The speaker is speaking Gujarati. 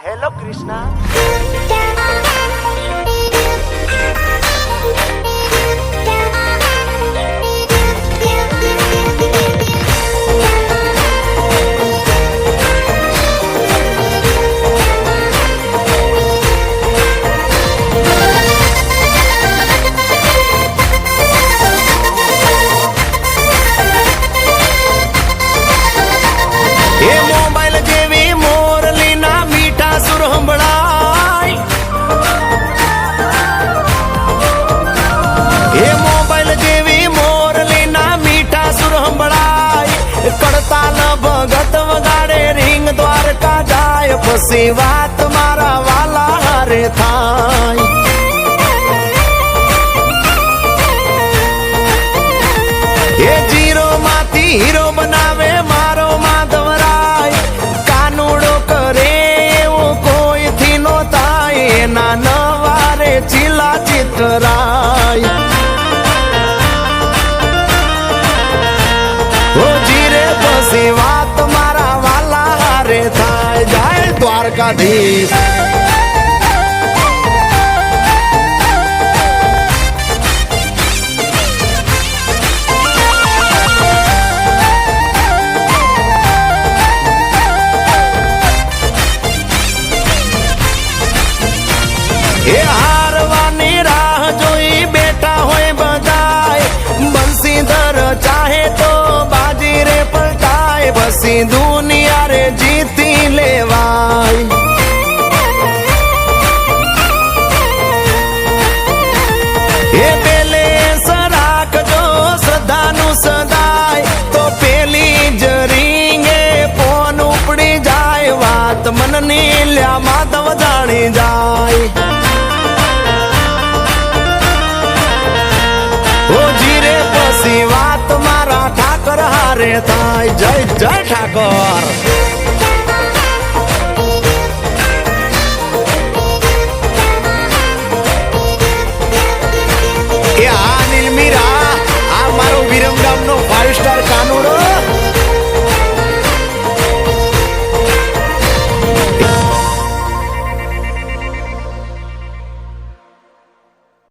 હેલો કૃષ્ણા. પછી વાત મારા વાલા હારે થાય. એ જીરો માંથી હીરો બનાવે મારો માધવરાય. કાનુડો કરે એવું કોઈ થી નો થાય. એના નવારે ચીલા ચિતરાય. ઓ જીરે પછી વાત મારા વાલા હારે થાય. જાય દ્વારકાધીશ. એ હારવાની રાહ જોઈ બેઠા હોય બધાય. બંસીધર ચાહે તો બાજી રે પલટાય. બસી દુનિયા રે જીતી લેવાય. એ પેલે રાખજો શ્રદ્ધાનું સદાય. તો પેલી જ રીંગે ફોન ઉપડી જાય. વાત મનની લ્યા માધવ જાણી જાય. વાત મારા ઠાકર હારે થાય. જય જય ઠાકર.